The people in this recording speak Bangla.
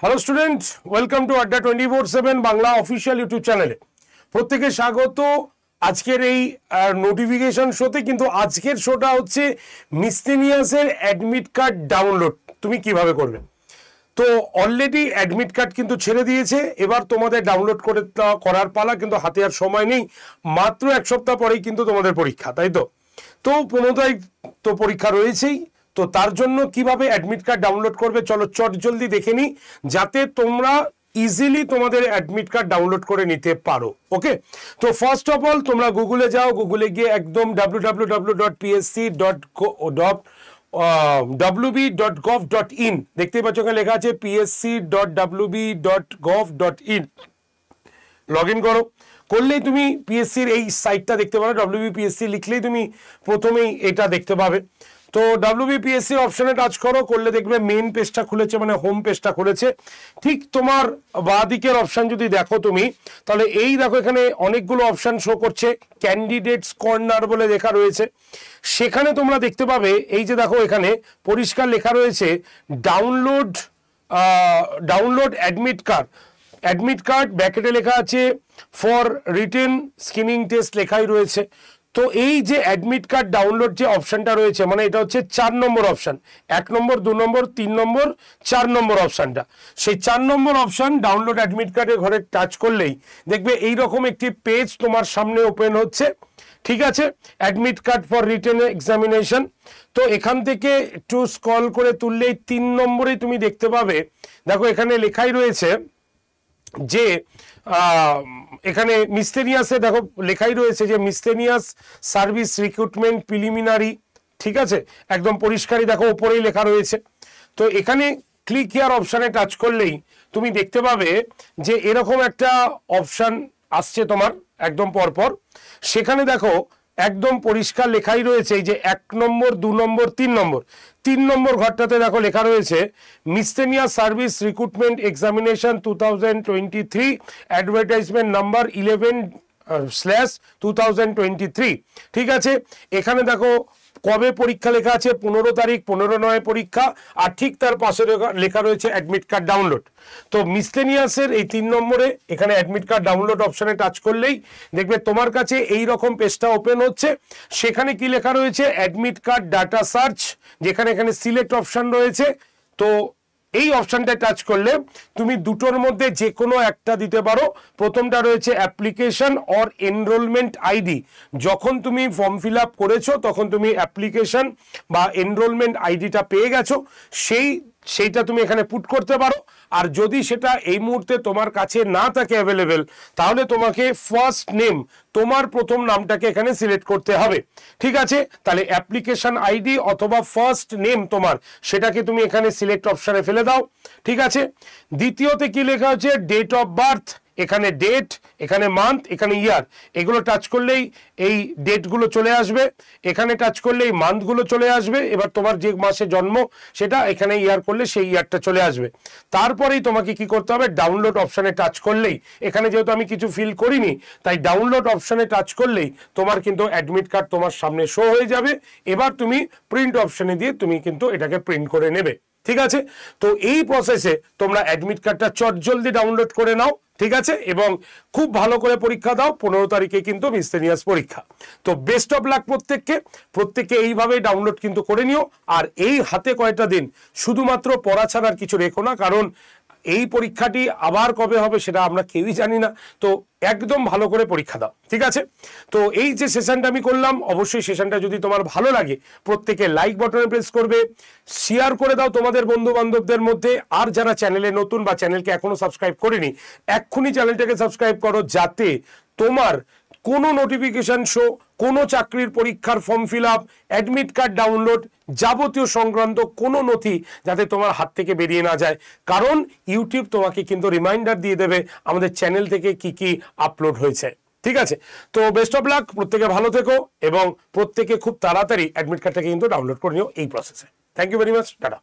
হ্যালো স্টুডেন্ট, ওয়েলকাম টু আড্ডা 24/7 বাংলা অফিসিয়াল ইউটিউব চ্যানেলে প্রত্যেকে স্বাগত। আজকের এই নোটিফিকেশন শোতে, কিন্তু আজকের শোটা হচ্ছে মিসলেনিয়াসের অ্যাডমিট কার্ড ডাউনলোড তুমি কিভাবে করবে। তো অলরেডি অ্যাডমিট কার্ড কিন্তু ছেড়ে দিয়েছে, এবার তোমাদের ডাউনলোড করার পালা, কিন্তু হাতে আর সময় নেই, মাত্র এক সপ্তাহ পরেই কিন্তু তোমাদের পরীক্ষা, তাই তো 15 তারিখ তো পরীক্ষা রয়েছেই। তো তার জন্য কিভাবে অ্যাডমিট কার্ড ডাউনলোড করবে চলো চট জলদি দেখে নিই, যাতে তোমরা ইজিলি তোমাদের অ্যাডমিট কার্ড ডাউনলোড করে নিতে পারো। ওকে, তো ফার্স্ট অফ অল তোমরা গুগলে যাও, গুগলে গিয়ে একদম www.psc.wb.gov.in দেখতেই পাচ্ছ, ওখানে লেখা আছে psc.wb.gov.in। লগ ইন করো, করলেই তুমি পিএসসির এই সাইটটা দেখতে পাবে। WBPSC লিখলেই তুমি প্রথমেই এটা দেখতে পাবে। তো WBPSC অপশনে টাচ করো, করলে দেখবে মেইন পেজটা খুলেছে, মানে হোম পেজটা খুলেছে। ঠিক তোমার বাঁ দিকের অপশন যদি দেখো তুমি, তাহলে এই দেখো এখানে অনেকগুলো অপশন শো করছে, ক্যান্ডিডেটস কর্নার বলে লেখা রয়েছে। সেখানে তোমরা দেখতে পাবে এই যে দেখো এখানে পরিষ্কার লেখা রয়েছে download admit card. Admit card ব্র্যাকেটে লেখা আছে ফর রিটেন স্ক্রিনিং টেস্ট লেখাই রয়েছে। তো এই যে অ্যাডমিট কার্ড ডাউনলোড যে অপশনটা রয়েছে, মানে এটা হচ্ছে 4 নম্বর অপশন, 1 নম্বর 2 নম্বর 3 নম্বর 4 নম্বর অপশনটা। সেই 4 নম্বর অপশন ডাউনলোড অ্যাডমিট কার্ডের ঘরে টাচ করলেই দেখবে এইরকম একটি পেজ তোমার সামনে ওপেন হচ্ছে। ঠিক আছে, admit card for written examination. তো এখান থেকে একটু স্ক্রল করে তুললেই 3 নম্বরেই তুমি দেখতে পাবে, দেখো এখানে লেখাই রয়েছে যে এখানে মিসলেনিয়াসে দেখো লেখাই রয়েছে যে মিসলেনিয়াস সার্ভিস রিক্রুটমেন্ট প্রিলিমিনারি। ঠিক আছে, একদম পরিষ্কারই দেখো উপরেই লেখা রয়েছে। তো এখানে ক্লিক হিয়ার অপশানে টাচ করলেই তুমি দেখতে পাবে যে এরকম একটা অপশান আসছে তোমার একদম পরপর। সেখানে দেখো একদম পরিষ্কার লেখাই রয়েছে এই যে 1 নম্বর 2 নম্বর 3 নম্বর ঘরটাতে দেখো লেখা রয়েছে miscellaneous service recruitment examination 2023 advertisement number 11/2023। ঠিক আছে, এখানে দেখো কবে পরীক্ষা লেখা আছে, 15 তারিখ, 15/9 পরীক্ষা, আর ঠিক তার পাশে লেখা রয়েছে অ্যাডমিট কার্ড ডাউনলোড। তো মিসলেনিয়াসের এই 3 নম্বরে এখানে অ্যাডমিট কার্ড ডাউনলোড অপশনে টাচ করলেই দেখবে তোমার কাছে এই রকম পেজটা ওপেন হচ্ছে। সেখানে কি লেখা রয়েছে অ্যাডমিট কার্ড ডাটা সার্চ, যেখানে এখানে সিলেক্ট অপশন রয়েছে। তো এই অপশনটা টাচ করলে তুমি দুটোর মধ্যে যে কোনো একটা দিতে পারো। প্রথমটা রয়েছে অ্যাপ্লিকেশন অর এনরোলমেন্ট আইডি। যখন তুমি ফর্ম ফিল আপ করেছো তখন তুমি অ্যাপ্লিকেশন বা এনরোলমেন্ট আইডিটা পেয়ে গেছো, সেইটা তুমি এখানে পুট করতে পারো। আর যদি সেটা এই মুহূর্তে তোমার কাছে না থাকে অ্যাভেলেবেল, তাহলে তোমাকে ফার্স্ট নেম, তোমার প্রথম নামটাকে এখানে সিলেক্ট করতে হবে। ঠিক আছে, তাহলে অ্যাপ্লিকেশন আইডি অথবা ফার্স্ট নেম তোমার, সেটাকে তুমি এখানে সিলেক্ট অপশানে ফেলে দাও। ঠিক আছে, দ্বিতীয়তে কি লেখা হচ্ছে ডেট অফ বার্থ, এখানে ডেট, এখানে মান্থ, এখানে ইয়ার। এগুলো টাচ করলেই এই ডেটগুলো চলে আসবে, এখানে টাচ করলেই মান্থগুলো চলে আসবে। এবার তোমার যে মাসে জন্ম সেটা, এখানে ইয়ার করলে সেই ইয়ারটা চলে আসবে। তারপরেই তোমাকে কি করতে হবে, ডাউনলোড অপশানে টাচ করলেই, এখানে যেহেতু আমি কিছু ফিল করিনি তাই ডাউনলোড অপশানে টাচ করলেই তোমার কিন্তু অ্যাডমিট কার্ড তোমার সামনে শো হয়ে যাবে। এবার তুমি প্রিন্ট অপশানে দিয়ে তুমি কিন্তু এটাকে প্রিন্ট করে নেবে। ঠিক আছে, তো এই প্রসেসে তোমরা অ্যাডমিট কার্ডটা চটজলদি ডাউনলোড করে নাও। ঠিক আছে, এবং খুব ভালো করে পরীক্ষা দাও। 15 তারিখে কিন্তু মিসলেনিয়াস পরীক্ষা। তো বেস্ট অফ লাক প্রত্যেককে এইভাবে ডাউনলোড কিন্তু করে নিও। আর এই হাতে কয়টা দিন শুধুমাত্র পড়া ছাড়ার কিছু রেখো না, কারণ এই পরীক্ষাটি আবার কবে হবে সেটা আমরা কেউই জানি না। তো একদম ভালো করে পরীক্ষা দাও। ঠিক আছে, তো এই যে সেশনটা আমি করলাম, অবশ্যই সেশনটা যদি তোমার ভালো লাগে প্রত্যেকে লাইক বাটনে প্রেস করবে, শেয়ার করে দাও তোমাদের বন্ধু বান্ধবদের মধ্যে। আর যারা চ্যানেলে নতুন বা চ্যানেলকে এখনো সাবস্ক্রাইব করেনি, এক্ষুনি চ্যানেলটাকে সাবস্ক্রাইব করো, যাতে তোমার কোনো নোটিফিকেশন শো, কোনো চাকরির পরীক্ষার form fill up, admit card download, যাবতীয় সংক্রান্ত কোনো নথি যাতে তোমার হাত থেকে বেরিয়ে না যায়। কারণ ইউটিউব তোমাকে কিন্তু রিমাইন্ডার দিয়ে দেবে আমাদের চ্যানেল থেকে কি কি আপলোড হয়েছে। ঠিক আছে, তো বেস্ট অফ লাক, প্রত্যেকে ভালো থেকো এবং প্রত্যেকে খুব তাড়াতাড়ি অ্যাডমিট কার্ডটাকে কিন্তু ডাউনলোড করে নিও এই প্রসেসে। Thank you very much, tata.